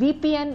VPN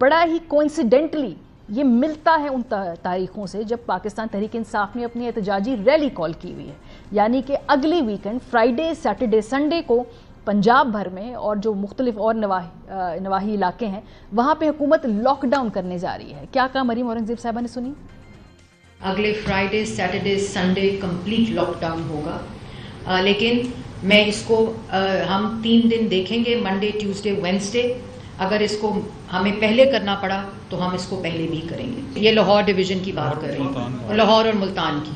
بڑا ہی کوئنسیڈنٹلی یہ ملتا ہے ان تاریخوں سے جب پاکستان تحریک انصاف نے اپنی احتجاجی ریلی کال کی ہوئی ہے، یعنی کہ اگلی ویکنڈ فرائیڈے، سیٹرڈے، سنڈے کو پنجاب بھر میں اور جو مختلف اور نواحی علاقے ہیں وہاں پہ حکومت لاک ڈاؤن کرنے جا رہی ہے. کیا کہا مریم اورنگزیب صاحبہ نے، سنی؟ اگلے Friday, Saturday, Sunday complete lockdown ہوگا، لیکن میں اس کو ہم 3 دن دیکھیں گے، منڈے، ٹیوزڈے، وینسڈے. اگر اس کو ہمیں پہلے کرنا پڑا تو ہم اس کو پہلے بھی کریں گے. یہ لاہور ڈویژن کی بات کر رہے ہیں، لاہور اور ملتان کی.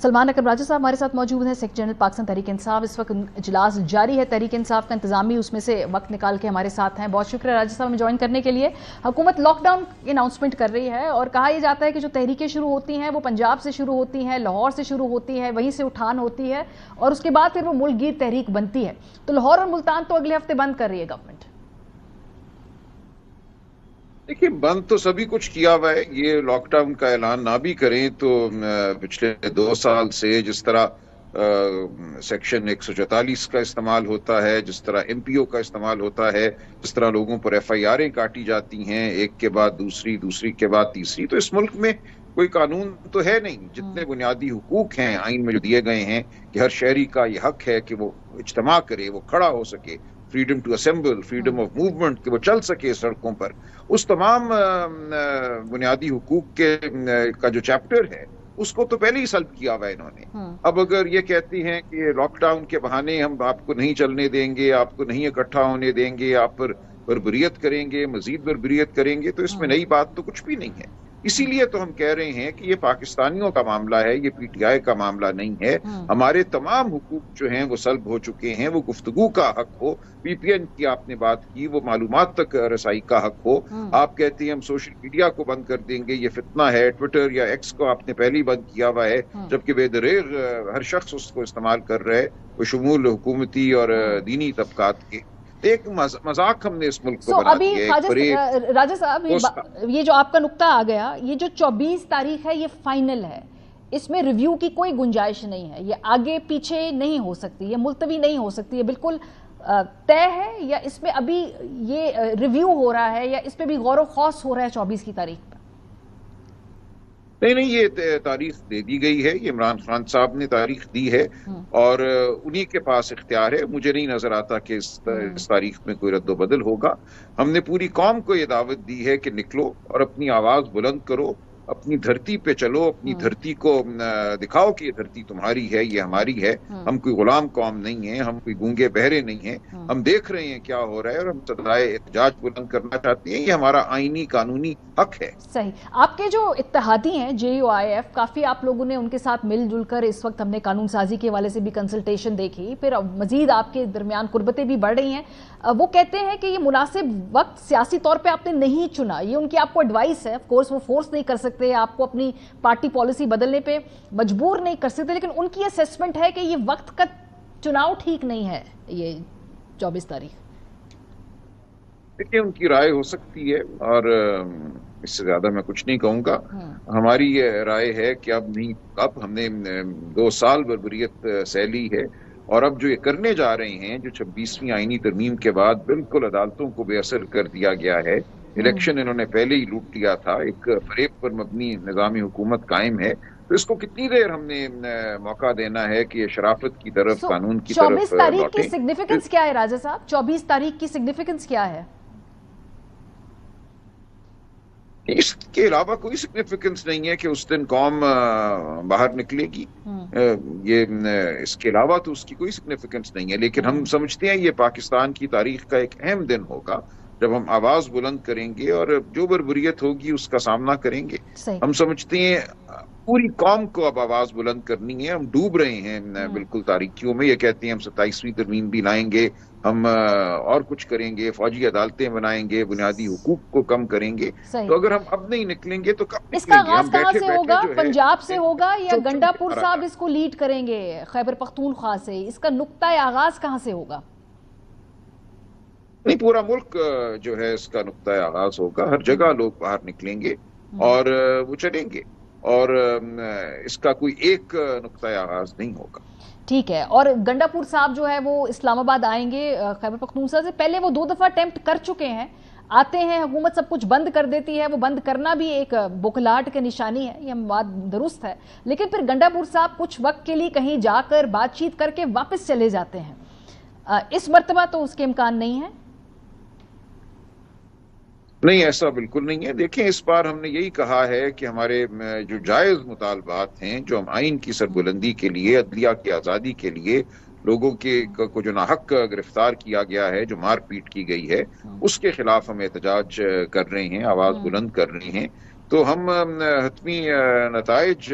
سلمان اکرم راجہ صاحب ہمارے ساتھ موجود ہیں، سیکرٹری جنرل پاکستان تحریک انصاف. اس وقت اجلاس جاری ہے تحریک انصاف کا، انتظامی اس میں سے وقت نکال کے ہمارے ساتھ ہیں. بہت شکریہ راجہ صاحب ہمیں جوائن کرنے کے لیے. حکومت لاک ڈاؤن کی اناؤنسمنٹ کر رہی ہے اور کہا یہ جاتا ہے کہ جو تحریکیں شروع ہوتی ہیں وہ پنجاب سے شروع ہوتی ہیں، لاہور سے شروع ہوتی ہے، وہیں سے اٹھان ہوتی ہے اور اس کے بعد پھر وہ ملک گیر تحریک بنتی ہے. تو لاہور اور ملتان تو اگلے ہفتے بند کر رہی ہے گورنمنٹ. دیکھیے، بند تو سبھی کچھ کیا ہوا ہے. یہ لاک ڈاؤن کا اعلان نہ بھی کریں تو پچھلے 2 سال سے جس طرح سیکشن 144 کا استعمال ہوتا ہے، جس طرح ایم پی او کا استعمال ہوتا ہے، جس طرح لوگوں پر ایف آئی آریں کاٹی جاتی ہیں ایک کے بعد دوسری، دوسری کے بعد تیسری، تو اس ملک میں کوئی قانون تو ہے نہیں. جتنے بنیادی حقوق ہیں آئین میں جو دیے گئے ہیں کہ ہر شہری کا یہ حق ہے کہ وہ اجتماع کرے، وہ کھڑا ہو سکے، freedom to assemble, freedom of movement, کہ وہ چل سکے سڑکوں پر. اس تمام بنیادی حقوق کا جو چیپٹر ہے اس کو تو پہلے ہی سلب کیا ہوا ہے انہوں نے. اب اگر یہ کہتی ہیں کہ لاک ڈاؤن کے بہانے ہم آپ کو نہیں چلنے دیں گے، آپ کو نہیں اکٹھا ہونے دیں گے، آپ پر بربریت کریں گے، مزید بربریت کریں گے، تو اس میں نئی بات تو کچھ بھی نہیں ہے. اسی لیے تو ہم کہہ رہے ہیں کہ یہ پاکستانیوں کا معاملہ ہے، یہ پی ٹی آئی کا معاملہ نہیں ہے. ہمارے تمام حقوق جو ہیں وہ سلب ہو چکے ہیں. وہ گفتگو کا حق ہو، پی پی این کی آپ نے بات کی، وہ معلومات تک رسائی کا حق ہو. آپ کہتے ہیں ہم سوشل میڈیا کو بند کر دیں گے، یہ فتنہ ہے. ٹویٹر یا ایکس کو آپ نے پہلے ہی بند کیا ہوا ہے، جبکہ بے دریغ ہر شخص اس کو استعمال کر رہا ہے، بشمول حکومتی اور دینی طبقات کے. ایک مذاق ہم نے اس ملک کو بنا دیا ہے. راجہ صاحب یہ جو آپ کا نقطہ آ گیا، یہ جو 24 تاریخ ہے یہ فائنل ہے، اس میں ریویو کی کوئی گنجائش نہیں ہے. یہ آگے پیچھے نہیں ہو سکتی، یہ ملتوی نہیں ہو سکتی، یہ بالکل طے ہے، یا اس میں ابھی یہ ریویو ہو رہا ہے یا اس پہ بھی غور و خوض ہو رہا ہے 24 کی تاریخ پہ؟ نہیں، یہ تاریخ دے دی گئی ہے. یہ عمران خان صاحب نے تاریخ دی ہے اور انہی کے پاس اختیار ہے. مجھے نہیں نظر آتا کہ اس تاریخ میں کوئی رد و بدل ہوگا. ہم نے پوری قوم کو یہ دعوت دی ہے کہ نکلو اور اپنی آواز بلند کرو، اپنی دھرتی پہ چلو، اپنی دھرتی کو دکھاؤ کہ یہ دھرتی تمہاری ہے، یہ ہماری ہے. ہم کوئی غلام قوم نہیں ہیں، ہم کوئی گونگے بہرے نہیں ہیں. ہم دیکھ رہے ہیں کیا ہو رہا ہے اور ہم صدائے احتجاج بلند کرنا چاہتے ہیں. یہ ہمارا آئینی قانونی حق ہے. صحیح. آپ کے جو اتحادی ہیں جے یو آئی ایف، کافی آپ لوگوں نے ان کے ساتھ مل جل کر اس وقت ہم نے قانون سازی کے حوالے سے بھی کنسلٹیشن دیکھی، پھر مزید آپ کے درمیان قربتیں بھی بڑھ رہی ہیں. وہ کہتے ہیں کہ یہ مناسب وقت سیاسی طور پہ آپ نے نہیں چنا. یہ ان کی آپ کو ایڈوائس ہے. آف کورس وہ فورس نہیں کر سکتے، آپ کو اپنی پارٹی پالیسی بدلنے پہ مجبور نہیں کر سکتے، لیکن ان کی اسیسمنٹ ہے کہ یہ وقت کا چناؤ ٹھیک نہیں ہے. یہ 24 تاریخ دیکھیں، ان کی رائے ہو سکتی ہے اور اس سے زیادہ میں کچھ نہیں کہوں گا. ہماری یہ رائے ہے کہ اب نہیں، اب ہم نے 2 سال بربریت سہ لی ہے اور اب جو یہ کرنے جا رہے ہیں، جو 26ویں آئینی ترمیم کے بعد بالکل عدالتوں کو بے اثر کر دیا گیا ہے، الیکشن انہوں نے پہلے ہی لوٹ لیا تھا، ایک فریب پر مبنی نظام حکومت قائم ہے، تو اس کو کتنی دیر ہم نے موقع دینا ہے کہ یہ شرافت کی طرف، قانون کی طرف 24 تاریخ کی سگنیفیکنس کیا ہے راجہ صاحب؟ 24 تاریخ کی سگنیفیکنس کیا ہے؟ اس کے علاوہ کوئی سگنیفیکنس نہیں ہے کہ اس دن قوم باہر نکلے گی. اس کے علاوہ تو اس کی کوئی سگنیفیکنس نہیں ہے. لیکن ہم سمجھتے ہیں یہ پاکستان کی تاریخ کا ایک اہم دن ہوگا جب ہم آواز بلند کریں گے اور جو بربریت ہوگی اس کا سامنا کریں گے. ہم سمجھتے ہیں پوری قوم کو اب آواز بلند کرنی ہے. ہم ڈوب رہے ہیں بالکل تاریکیوں میں. یہ کہتے ہیں ہم 27ویں ترمیم بھی لائیں گے، ہم اور کچھ کریں گے، فوجی عدالتیں بنائیں گے، بنیادی حقوق کو کم کریں گے. تو اگر ہم اب نہیں نکلیں گے تو کب اس کا آغاز کہاں سے ہوگا؟ پنجاب سے ہوگا یا گنڈا پور صاحب اس کو لیڈ کریں گے خیبر پختونخوا سے؟ اس کا نقطہ آغاز کہاں سے ہوگا؟ نہیں، پورا ملک جو ہے اس کا نقطہ آغاز ہوگا. ہر جگہ لوگ باہر نکلیں گے اور وہ چلیں گے. اور اس کا کوئی ایک نقطۂ آغاز نہیں ہوگا. ٹھیک ہے. اور گنڈاپور صاحب جو ہے وہ اسلام آباد آئیں گے خیبر پختونخوا سے. پہلے وہ 2 دفعہ اٹیمپٹ کر چکے ہیں, آتے ہیں حکومت سب کچھ بند کر دیتی ہے. وہ بند کرنا بھی ایک بخلاہٹ کی نشانی ہے, یہ بات درست ہے, لیکن پھر گنڈاپور صاحب کچھ وقت کے لیے کہیں جا کر بات چیت کر کے واپس چلے جاتے ہیں. اس مرتبہ تو اس کے امکان نہیں ہے. نہیں, ایسا بالکل نہیں ہے. دیکھیں, اس بار ہم نے یہی کہا ہے کہ ہمارے جو جائز مطالبات ہیں, جو ہم آئین کی سربلندی کے لیے, عدلیہ کی آزادی کے لیے, لوگوں کو جو ناحق گرفتار کیا گیا ہے, جو مار پیٹ کی گئی ہے, اس کے خلاف ہم احتجاج کر رہے ہیں, آواز بلند کر رہے ہیں. تو ہم حتمی نتائج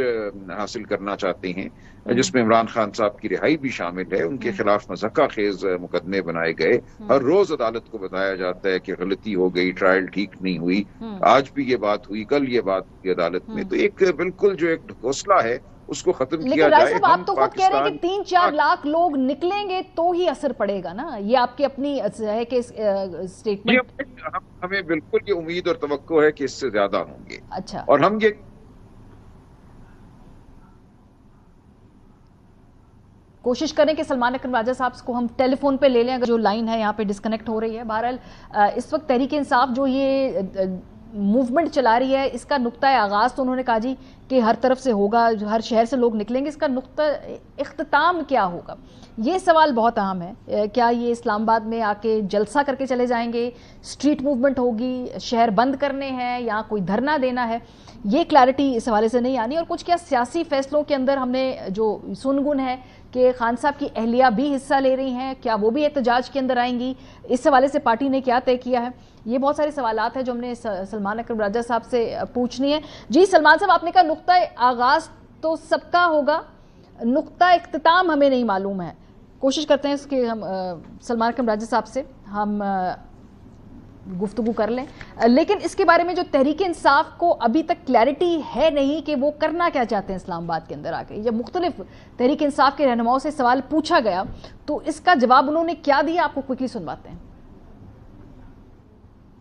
حاصل کرنا چاہتے ہیں, جس میں عمران خان صاحب کی رہائی بھی شامل ہے. ان کے خلاف مضحکہ خیز مقدمے بنائے گئے. ہر روز عدالت کو بتایا جاتا ہے کہ غلطی ہو گئی, ٹرائل ٹھیک نہیں ہوئی, آج بھی یہ بات ہوئی, کل یہ بات ہوئی عدالت میں. تو ایک بالکل جو ایک ڈھکوسلا ہے اس کو ختم کیا جائے. لیکن آپ تو خود کہہ رہے ہیں کہ 3-4 لاکھ لوگ نکلیں گے تو ہی اثر پڑے گا نا, یہ آپ کی اپنی ہے کہ اسٹیٹمنٹ. ہمیں بالکل یہ امید اور توقع ہے کہ اس سے زیادہ ہوں گے. اچھا, اور ہم یہ کوشش کریں کہ سلمان اکرم راجہ صاحب کو ہم ٹیلی فون پہ لے لیں, اگر جو لائن ہے یہاں پہ ڈسکنیکٹ ہو رہی ہے. بہرحال اس وقت تحریک انصاف جو یہ موومنٹ چلا رہی ہے, اس کا نقطۂ آغاز تو انہوں نے کہا جی کہ ہر طرف سے ہوگا, ہر شہر سے لوگ نکلیں گے. اس کا نقطہ اختتام کیا ہوگا, یہ سوال بہت اہم ہے. کیا یہ اسلام آباد میں آ کے جلسہ کر کے چلے جائیں گے, اسٹریٹ موومنٹ ہوگی, شہر بند کرنے ہیں, یا کوئی دھرنا دینا ہے, یہ کلیئرٹی اس حوالے سے نہیں آنی. اور کچھ کیا سیاسی فیصلوں کے اندر ہم نے جو سنگن ہے کہ خان صاحب کی اہلیہ بھی حصہ لے رہی ہیں, کیا وہ بھی احتجاج کے اندر آئیں گی, اس حوالے سے پارٹی نے کیا طے کیا ہے. یہ بہت سارے سوالات ہیں جو ہم نے سلمان اکرم راجہ صاحب سے پوچھنی ہے. جی سلمان صاحب, آپ نے کہا نقطۂ آغاز تو سب کا ہوگا, نقطہ اختتام ہمیں نہیں معلوم ہے. کوشش کرتے ہیں اس کے ہم سلمان اکرم راجہ صاحب سے ہم گفتگو کر لیں, لیکن اس کے بارے میں جو تحریک انصاف کو ابھی تک کلیئرٹی ہے نہیں کہ وہ کرنا کیا چاہتے ہیں اسلام آباد کے اندر آ کے. جب مختلف تحریک انصاف کے رہنماؤں سے سوال پوچھا گیا تو اس کا جواب انہوں نے کیا دیا, آپ کو کوئکلی سنواتے ہیں.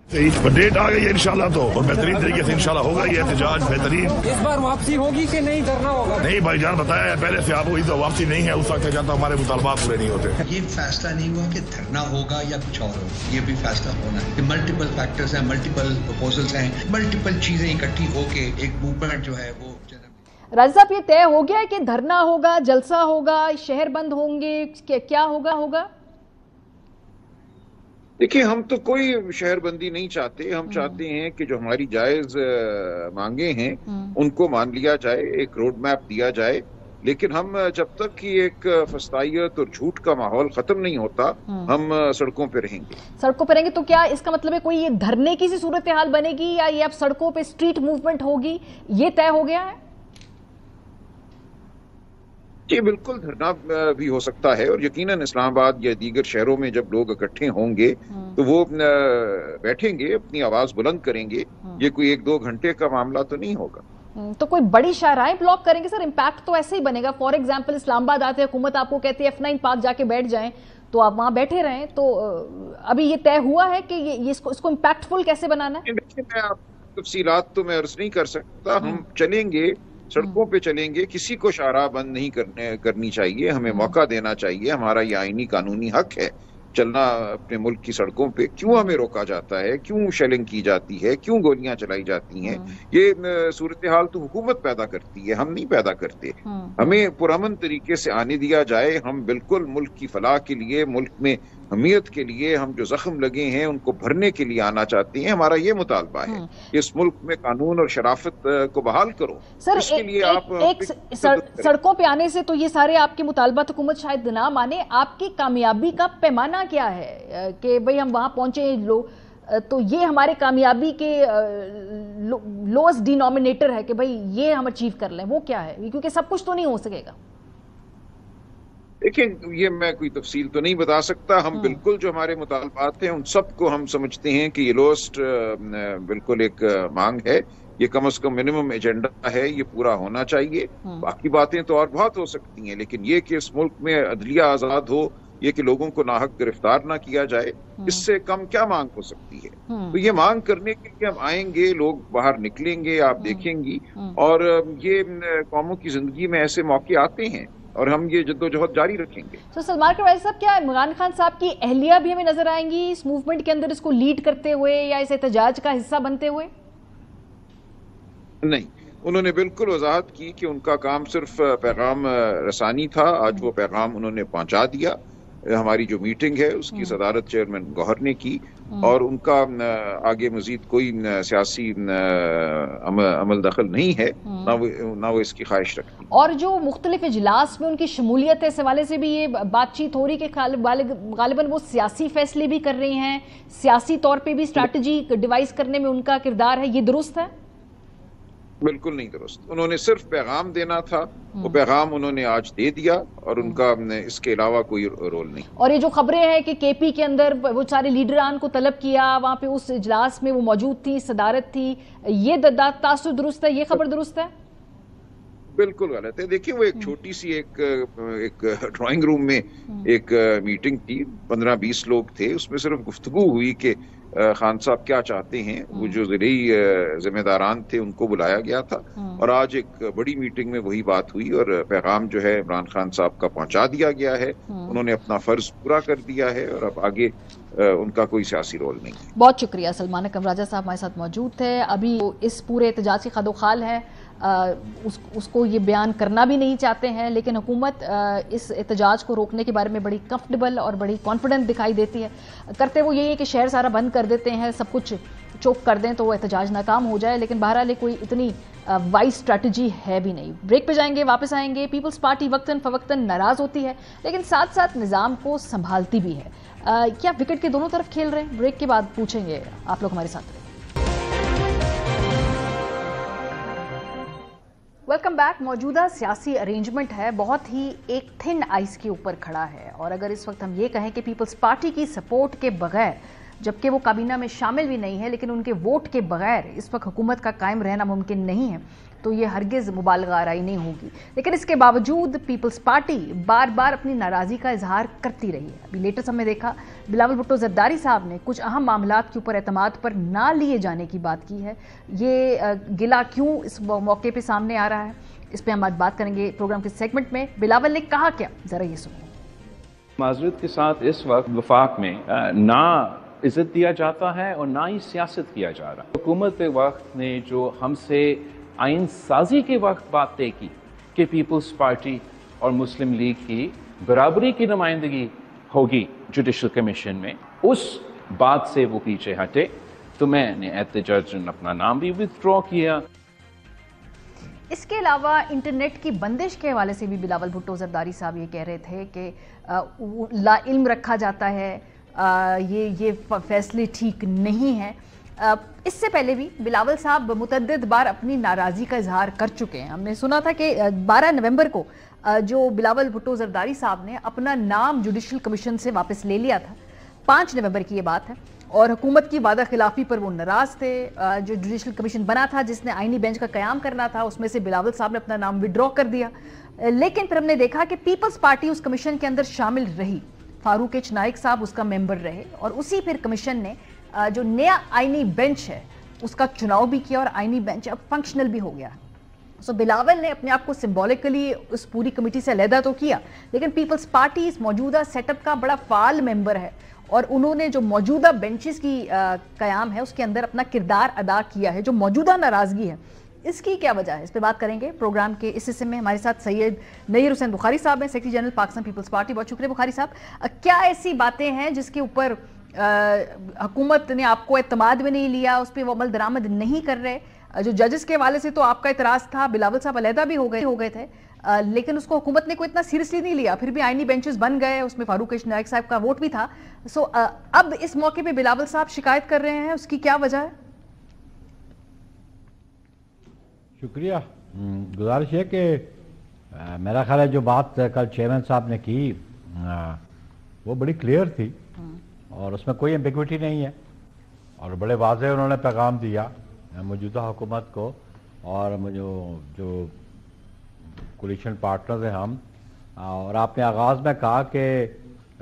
ڈیٹ آ گئی ہے انشاءاللہ, تو اور بہترین طریقے سے انشاءاللہ ہوگا یہ احتجاج. بہترین اس بار واپسی ہوگی کہ نہیں, دھرنا ہوگا؟ نہیں بھائی جان, بتایا ہے پہلے سے آپ کو, تو واپسی نہیں ہے. اس وقت جاتا ہمارے مطالبات پورے نہیں ہوتے. یہ فیصلہ نہیں ہوا کہ دھرنا ہوگا یا کچھ اور ہوگا, یہ بھی فیصلہ ہونا ہے. ملٹیپل فیکٹرز ہیں, ملٹیپل پروپوزلز ہیں, ملٹیپل چیزیں اکٹھی ہو کے ایک موومنٹ جو ہے وہ. راجہ صاحب, یہ طے ہو گیا ہے کہ دھرنا ہوگا, جلسہ ہوگا, شہر بند ہوں گے, کیا ہوگا؟ دیکھیں, ہم تو کوئی شہر بندی نہیں چاہتے. ہم چاہتے ہیں کہ جو ہماری جائز مانگیں ہیں ان کو مان لیا جائے, ایک روڈ میپ دیا جائے. لیکن ہم جب تک کہ ایک فسطائیت اور جھوٹ کا ماحول ختم نہیں ہوتا, ہم سڑکوں پہ رہیں گے. سڑکوں پہ رہیں گے تو کیا اس کا مطلب ہے کوئی یہ دھرنے کی سی صورتحال بنے گی, یا یہ اب سڑکوں پہ اسٹریٹ موومنٹ ہوگی, یہ طے ہو گیا ہے؟ جی بالکل, دھرنا بھی ہو سکتا ہے, اور یقیناً اسلام آباد یا دیگر شہروں میں جب لوگ اکٹھے ہوں گے تو وہ بیٹھیں گے, اپنی آواز بلند کریں گے. یہ کوئی 1-2 گھنٹے کا معاملہ تو نہیں ہوگا. تو کوئی بڑی شاہراہیں بلاک کریں گے سر؟ امپیکٹ تو ایسے ہی بنے گا. فار ایگزامپل اسلام آباد آتے حکومت آپ کو کہتی ہے F9 پارک جا کے بیٹھ جائیں, تو آپ وہاں بیٹھے رہیں. تو ابھی یہ طے ہوا ہے کہ اس کو امپیکٹ فل کیسے بنانا ہے؟ میں آپ تفصیلات تو میں عرض نہیں کر سکتا. ہم چلیں گے, سڑکوں پہ چلیں گے. کسی کو شاہراہ بند نہیں کرنی چاہیے, ہمیں موقع دینا چاہیے. ہمارا یہ آئینی قانونی حق ہے چلنا اپنے ملک کی سڑکوں پہ. کیوں ہمیں روکا جاتا ہے, کیوں شیلنگ کی جاتی ہے, کیوں گولیاں چلائی جاتی ہیں؟ یہ صورتحال تو حکومت پیدا کرتی ہے, ہم نہیں پیدا کرتے. ہمیں پرامن طریقے سے آنے دیا جائے. ہم بالکل ملک کی فلاح کے لیے, ملک میں حمیت کے لیے, ہم جو زخم لگے ہیں ان کو بھرنے کے لیے آنا چاہتے ہیں. ہمارا یہ مطالبہ ہے کہ اس ملک میں قانون اور شرافت کو بحال کرو. سر اس کے لیے ایک سڑکوں پہ آنے سے تو یہ سارے آپ کے مطالبات حکومت شاید نہ مانے. آپ کی کامیابی کا پیمانہ کیا ہے کہ بھئی ہم وہاں پہنچے تو یہ ہمارے کامیابی کے لوسٹ ڈینومینیٹر ہے کہ بھئی یہ ہم اچیو کر لیں, وہ کیا ہے؟ کیونکہ سب کچھ تو نہیں ہو سکے گا. دیکھیں, یہ میں کوئی تفصیل تو نہیں بتا سکتا. ہم بالکل جو ہمارے مطالبات ہیں ان سب کو ہم سمجھتے ہیں کہ یہ لوسٹ بالکل ایک مانگ ہے. یہ کم از کم منیمم ایجنڈا ہے, یہ پورا ہونا چاہیے. باقی باتیں تو اور بہت ہو سکتی ہیں, لیکن یہ کہ اس ملک میں عدلیہ آزاد ہو, یہ کہ لوگوں کو ناحق گرفتار نہ کیا جائے، اس سے کم کیا مانگ ہو سکتی ہے؟ تو یہ مانگ کرنے کے لیے ہم آئیں گے، لوگ باہر نکلیں گے، آپ دیکھیں گی، اور یہ قوموں کی زندگی میں ایسے موقع آتے ہیں اور ہم یہ جدوجہد جاری رکھیں گے۔ تو سلمان قبائلی صاحب، کیا عمران خان صاحب کی اہلیہ بھی ہمیں نظر آئیں گی اس موومنٹ کے اندر، اس کو لیڈ کرتے ہوئے یا اس احتجاج کا حصہ بنتے ہوئے؟ نہیں، انہوں نے بالکل وضاحت کی کہ ان کا کام صرف پیغام رسانی تھا، آج وہ پیغام انہوں نے پہنچا دیا۔ ہماری جو میٹنگ ہے اس کی صدارت چیئرمین گوہر نے کی، اور ان کا آگے مزید کوئی سیاسی عمل دخل نہیں ہے، نہ وہ اس کی خواہش رکھتی۔ اور جو مختلف اجلاس میں ان کی شمولیت ہے، اس حوالے سے بھی یہ بات چیت ہو رہی کہ غالباً وہ سیاسی فیصلے بھی کر رہی ہیں، سیاسی طور پہ بھی اسٹریٹجی ڈیوائز کرنے میں ان کا کردار ہے، یہ درست ہے؟ بالکل نہیں درست، انہوں نے صرف پیغام دینا تھا، وہ پیغام انہوں نے آج دے دیا، اور ان کا اس کے علاوہ کوئی رول نہیں۔ اور یہ جو خبریں ہیں کہ کے پی کے اندر وہ سارے لیڈران کو طلب کیا، وہاں پہ اس اجلاس میں وہ موجود تھی، صدارت تھی، یہ تاثر درست ہے، یہ خبر درست ہے؟ بالکل غلط ہے۔ دیکھیں، وہ ایک چھوٹی سی ایک ڈرائنگ روم میں ایک میٹنگ تھی، 15-20 لوگ تھے، اس میں صرف گفتگو ہوئی کہ خان صاحب کیا چاہتے ہیں، وہ جو زرعی ذمہ داران تھے ان کو بلایا گیا تھا، اور آج ایک بڑی میٹنگ میں وہی بات ہوئی، اور پیغام جو ہے عمران خان صاحب کا پہنچا دیا گیا ہے، انہوں نے اپنا فرض پورا کر دیا ہے، اور اب آگے ان کا کوئی سیاسی رول نہیں ہے۔ بہت شکریہ۔ سلمان اکرم راجہ صاحب ہمارے ساتھ موجود تھے۔ ابھی اس پورے احتجاج کی خد و خال ہے، اس کو یہ بیان کرنا بھی نہیں چاہتے ہیں، لیکن حکومت اس احتجاج کو روکنے کے بارے میں بڑی کمفرٹیبل اور بڑی کانفیڈنٹ دکھائی دیتی ہے۔ کرتے وہ یہی ہے کہ شہر سارا بند کر دیتے ہیں، سب کچھ چوک کر دیں تو وہ احتجاج ناکام ہو جائے، لیکن بہرحال کوئی اتنی وائز اسٹریٹجی ہے بھی نہیں۔ بریک پہ جائیں گے، واپس آئیں گے۔ پیپلز پارٹی وقتاً فوقتاً ناراض ہوتی ہے، لیکن ساتھ ساتھ نظام کو سنبھالتی بھی ہے۔ کیا وکٹ کے دونوں طرف کھیل رہے ہیں؟ بریک کے بعد پوچھیں گے، آپ لوگ ہمارے ساتھ رہیں۔ Welcome back. موجودہ سیاسی ارینجمنٹ ہے بہت ہی ایک تھن آئس کے اوپر کھڑا ہے، اور اگر اس وقت ہم یہ کہیں کہ پیپلز پارٹی کی سپورٹ کے بغیر، جبکہ وہ کابینہ میں شامل بھی نہیں ہے، لیکن ان کے ووٹ کے بغیر اس وقت حکومت کا قائم رہنا ممکن نہیں ہے، تو یہ ہرگز مبالغہ آرائی نہیں ہوگی۔ لیکن اس کے باوجود پیپلز پارٹی بار بار اپنی ناراضی کا اظہار کرتی رہی ہے۔ ابھی لیٹسٹ ہم نے دیکھا بلاول بھٹو زرداری صاحب نے کچھ اہم معاملات کے اوپر اعتماد پر نہ لیے جانے کی بات کی ہے۔ یہ گلہ کیوں اس موقع پہ سامنے آ رہا ہے، اس پہ ہم آج بات کریں گے پروگرام کے سیگمنٹ میں۔ بلاول نے کہا کیا، ذرا یہ سنیں۔ معذرت کے ساتھ اس وقت وفاق میں نہ عزت دیا جاتا ہے اور نہ ہی سیاست کیا جا رہا۔ حکومت وقت نے جو ہم سے آئین سازی کے وقت بات طے کی کہ پیپلز پارٹی اور مسلم لیگ کی برابری کی نمائندگی ہوگی جوڈیشل کمیشن میں، اس بات سے وہ پیچھے ہٹے، تو میں نے احتجاج اپنا نام بھی وتھڈرا کیا۔ اس کے علاوہ انٹرنیٹ کی بندش کے حوالے سے بھی بلاول بھٹو زرداری صاحب یہ کہہ رہے تھے کہ لا علم رکھا جاتا ہے، یہ فیصلے ٹھیک نہیں ہیں۔ اس سے پہلے بھی بلاول صاحب متعدد بار اپنی ناراضی کا اظہار کر چکے ہیں۔ ہم نے سنا تھا کہ 12 نومبر کو جو بلاول بھٹو زرداری صاحب نے اپنا نام جوڈیشل کمیشن سے واپس لے لیا تھا، 5 نومبر کی یہ بات ہے، اور حکومت کی وعدہ خلافی پر وہ ناراض تھے۔ جو جوڈیشل کمیشن بنا تھا جس نے آئینی بینچ کا قیام کرنا تھا، اس میں سے بلاول صاحب نے اپنا نام وڈرا کر دیا، لیکن پھر ہم نے دیکھا کہ پیپلز پارٹی اس کمیشن کے اندر شامل رہی، فاروق ایچ نائک صاحب اس کا ممبر رہے، اور اسی پھر کمیشن نے جو نیا آئینی بینچ ہے اس کا چناؤ بھی کیا، اور آئینی بینچ اب فنکشنل بھی ہو گیا ہے۔ سو بلاول نے اپنے آپ کو سمبولکلی اس پوری کمیٹی سے علیحدہ تو کیا، لیکن پیپلز پارٹی اس موجودہ سیٹ اپ کا بڑا فعال ممبر ہے، اور انہوں نے جو موجودہ بینچز کی قیام ہے اس کے اندر اپنا کردار ادا کیا ہے۔ جو موجودہ ناراضگی ہے اس کی کیا وجہ ہے، اس پہ بات کریں گے پروگرام کے اس حصے میں۔ ہمارے ساتھ سید نیر حسین بخاری صاحب ہیں، secretary general Pakistan Peoples Party. بہت شکریہ بخاری صاحب۔ کیا ایسی باتیں ہیں جس کے اوپر حکومت نے آپ کو اعتماد میں نہیں لیا، اس پہ وہ عمل درآمد نہیں کر رہے؟ جو ججز کے حوالے سے تو آپ کا اعتراض تھا، بلاول صاحب علیحدہ بھی ہو گئے تھے، لیکن اس کو حکومت نے کوئی اتنا سیریسلی نہیں لیا، پھر بھی آئینی بینچز بن گئے، اس میں فاروق ایچ نائک صاحب کا ووٹ بھی تھا۔ سو اب اس موقع پہ بلاول صاحب شکایت کر رہے ہیں، اس کی کیا وجہ ہے؟ شکریہ۔ گزارش ہے کہ میرا خیال ہے جو بات کل چیئرمین صاحب نے کی وہ بڑی کلیئر تھی، اور اس میں کوئی ایمبیگوٹی نہیں ہے، اور بڑے واضح انہوں نے پیغام دیا موجودہ حکومت کو، اور جو کولیشن پارٹنرز ہیں ہم، اور آپ نے آغاز میں کہا کہ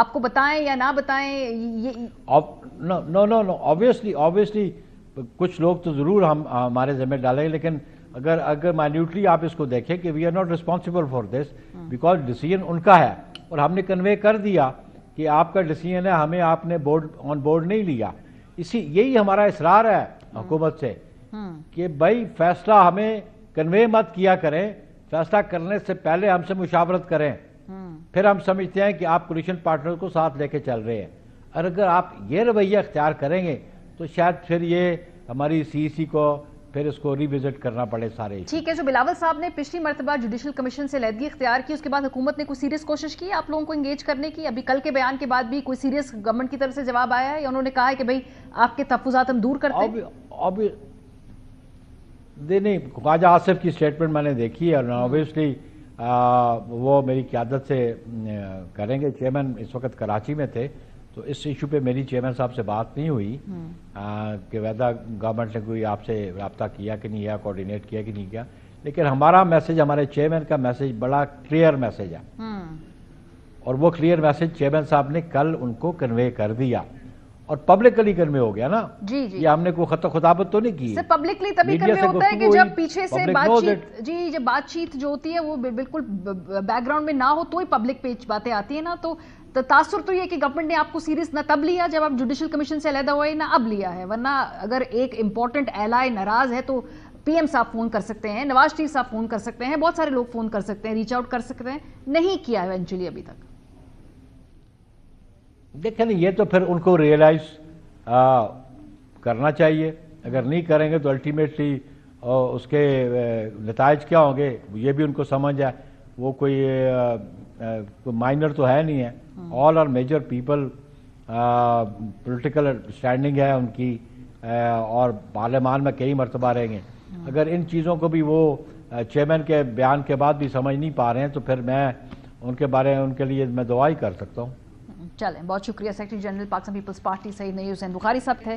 آپ کو بتائیں یا نہ بتائیں یہ نو obviously کچھ لوگ تو ضرور ہمارے ذمہ ڈالیں، لیکن اگر مائنیوٹلی آپ اس کو دیکھیں کہ we are not responsible for this, because decision ان کا ہے اور ہم نے کنوے کر دیا کہ آپ کا ڈیسیجن ہے، ہمیں آپ نے آن بورڈ نہیں لیا. یہی ہمارا اصرار ہے حکومت سے کہ بھائی فیصلہ ہمیں کنوے مت کیا کریں، فیصلہ کرنے سے پہلے ہم سے مشاورت کریں، پھر ہم سمجھتے ہیں کہ آپ کولیشن پارٹنر کو ساتھ لے کے چل رہے ہیں. اور اگر آپ یہ رویہ اختیار کریں گے تو شاید پھر یہ ہماری CEC کو پھر اس کو ریوزٹ کرنا پڑے سارے. ٹھیک ہے، جو بلاول صاحب نے پچھلی مرتبہ جوڈیشل کمیشن سے علیحدگی اختیار کی، اس کے بعد حکومت نے کوئی سیریس کوشش کی آپ لوگوں کو انگیج کرنے کی؟ ابھی کل کے بیان کے بعد بھی کوئی سیریس گورنمنٹ کی طرف سے جواب آیا ہے یا انہوں نے کہا ہے کہ بھئی آپ کے تحفظات ہم دور کرتے ہیں؟ نہیں، خواجہ آصف کی سٹیٹمنٹ میں نے دیکھی ہے اور اوبیسلی وہ میری قیادت سے کریں گے. چیئرمین اس وقت کراچی میں تھے تو اس ایشو پہ میری چیئرمین صاحب سے بات نہیں ہوئی کہ ویدہ گورنمنٹ نے کوئی آپ سے رابطہ کیا کہ نہیں کیا، کوارڈینیٹ کیا کہ نہیں کیا. لیکن ہمارا میسج، ہمارے چیئرمین کا میسج بڑا کلیئر میسج ہے اور وہ کلیئر میسج چیئرمین صاحب نے کل ان کو کنوے کر دیا اور پبلکلی کنوے ہو گیا نا. جی یہ ہم نے کوئی خط و خطابت تو نہیں کی. پبلکلی تبھی کنوے ہوتا ہے کہ جب پیچھے سے بات چیت جو ہوتی ہے وہ بالکل بیک گراؤنڈ میں نہ ہو تو ہی پبلک پہ باتیں آتی ہیں نا. تو تاثر تو یہ کہ گورنمنٹ نے آپ کو سیریس نہ تب لیا جب آپ جوڈیشل کمیشن سے علیحدہ ہوئے، نہ اب لیا ہے. ورنہ اگر ایک امپورٹنٹ ایلائی ناراض ہے تو PM صاحب فون کر سکتے ہیں، نواز شریف صاحب فون کر سکتے ہیں، بہت سارے لوگ فون کر سکتے ہیں، ریچ آؤٹ کر سکتے ہیں. نہیں کیا ایونچولی ابھی تک. دیکھیں یہ تو پھر ان کو ریئلائز کرنا چاہیے. اگر نہیں کریں گے تو الٹیمیٹلی اس کے نتائج کیا ہوں گے یہ بھی ان کو سمجھ ہے. وہ کوئی مائنر تو ہے نہیں ہے. All are major people, political standing ہے ان کی اور پارلیمان میں کئی مرتبہ رہیں گے. اگر ان چیزوں کو بھی وہ چیئرمین کے بیان کے بعد بھی سمجھ نہیں پا رہے ہیں تو پھر میں ان کے لیے میں دعا ہی کر سکتا ہوں. چلیں، بہت شکریہ secretary general Pakistan Peoples Party Saeed Naeem Hussain Bukhari sahib تھے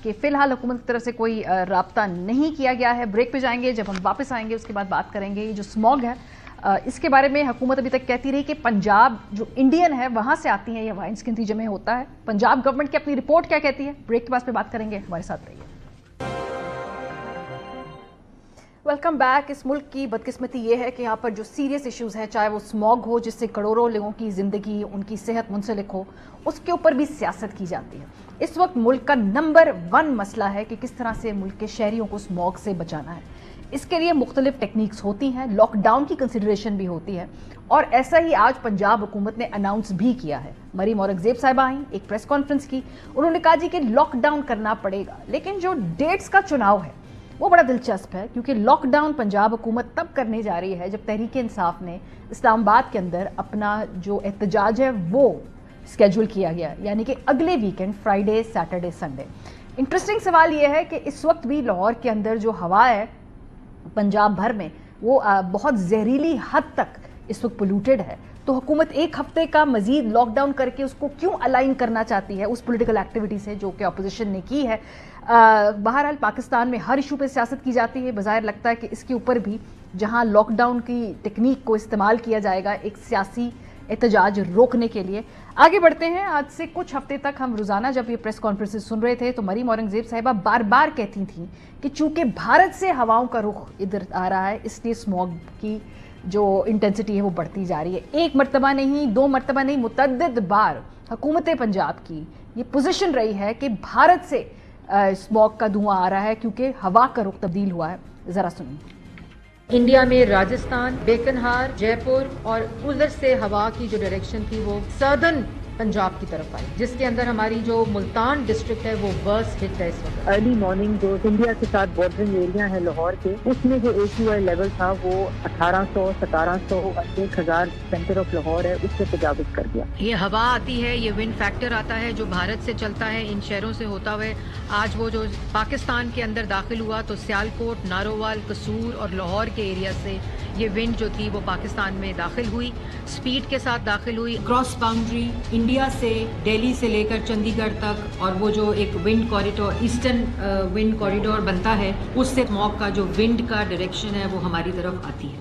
کہ فی الحال حکومت کی طرف سے کوئی رابطہ نہیں کیا گیا ہے. بریک پہ جائیں گے، جب ہم واپس آئیں گے اس کے بعد بات کریں گے. یہ جو اسموگ ہے اس کے بارے میں حکومت ابھی تک کہتی رہی کہ پنجاب جو انڈین ہے وہاں سے آتی ہیں یا وائنس کے نتیجے میں ہوتا ہے. پنجاب گورنمنٹ کی اپنی رپورٹ کیا کہتی ہے؟ بریک کے بعد پہ بات کریں گے. ہمارے ساتھ رہیے. Welcome back. اس ملک کی بدقسمتی یہ ہے کہ یہاں پر جو سیریس ایشوز ہیں، چاہے وہ اسموگ ہو جس سے کروڑوں لوگوں کی زندگی، ان کی صحت منسلک ہو، اس کے اوپر بھی سیاست کی جاتی ہے. اس وقت ملک کا نمبر 1 مسئلہ ہے کہ کس طرح سے ملک کے شہریوں کو اسموگ سے بچانا ہے. اس کے لیے مختلف ٹیکنیکس ہوتی ہیں، لاک ڈاؤن کی کنسیڈریشن بھی ہوتی ہے اور ایسا ہی آج پنجاب حکومت نے اناؤنس بھی کیا ہے. مریم اورنگزیب صاحبہ آئیں، ایک پریس کانفرنس کی، انہوں نے کہا جی کہ لاک ڈاؤن کرنا پڑے گا. لیکن جو ڈیٹس کا چناؤ ہے وہ بڑا دلچسپ ہے کیونکہ لاک ڈاؤن پنجاب حکومت تب کرنے جا رہی ہے جب تحریک انصاف نے اسلام آباد کے اندر اپنا جو احتجاج ہے وہ اسکیجول کیا گیا، یعنی کہ اگلے weekend Friday, Saturday, Sunday. Interesting سوال یہ ہے کہ اس وقت بھی لاہور کے اندر جو ہوا ہے پنجاب بھر میں وہ بہت زہریلی حد تک اس وقت پولوٹیڈ ہے. تو حکومت ایک ہفتے کا مزید لاک ڈاؤن کر کے اس کو کیوں الائن کرنا چاہتی ہے اس پولیٹیکل ایکٹیویٹی سے جو کہ اپوزیشن نے کی ہے؟ بہرحال پاکستان میں ہر ایشو پہ سیاست کی جاتی ہے. بظاہر لگتا ہے کہ اس کے اوپر بھی جہاں لاک ڈاؤن کی ٹیکنیک کو استعمال کیا جائے گا ایک سیاسی احتجاج روکنے کے لیے. آگے بڑھتے ہیں. آج سے کچھ ہفتے تک ہم روزانہ جب یہ پریس کانفرنس سن رہے تھے تو مریم اورنگزیب صاحبہ بار بار کہتی تھیں کہ چونکہ بھارت سے ہواؤں کا رخ ادھر آ رہا ہے اس لیے اسموگ کی جو انٹینسٹی ہے وہ بڑھتی جا رہی ہے. ایک مرتبہ نہیں، 2 مرتبہ نہیں، متعدد بار حکومت پنجاب کی یہ پوزیشن رہی ہے کہ بھارت سے اسموگ کا دھواں آ رہا ہے کیونکہ ہوا کا رخ تبدیل ہوا ہے. ذرا سنیے. انڈیا میں راجستھان، بیکنہار، جے پور اور ادھر سے ہوا کی جو ڈائریکشن تھی وہ سدرن پنجاب کی طرف آئی، جس کے اندر ہماری جو ملتان ڈسٹرکٹ ہے وہ ورسٹ ہٹ ہے اس وقت. ارلی مارننگ جو انڈیا کے ساتھ بارڈرنگ ایریا ہے لاہور کے، اس میں جو AQI لیول تھا وہ 1800، 1700 اور 1000 سینٹر آف لاہور ہے اس سے تجاوز کر دیا. یہ ہوا آتی ہے، یہ ونڈ فیکٹر آتا ہے جو بھارت سے چلتا ہے ان شہروں سے ہوتا ہوئے آج وہ جو پاکستان کے اندر داخل ہوا تو سیالکوٹ، نارووال، قصور اور لاہور کے ایریا سے یہ ونڈ جو تھی وہ پاکستان میں داخل ہوئی، سپیڈ کے ساتھ داخل ہوئی کراس باؤنڈری انڈیا سے دہلی سے لے کر چندی گڑھ تک. اور وہ جو ایک ونڈ کوریڈور، ایسٹرن ونڈ کوریڈور بنتا ہے، اس سے اسموگ کا جو ونڈ کا ڈائریکشن ہے وہ ہماری طرف آتی ہے.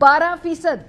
12%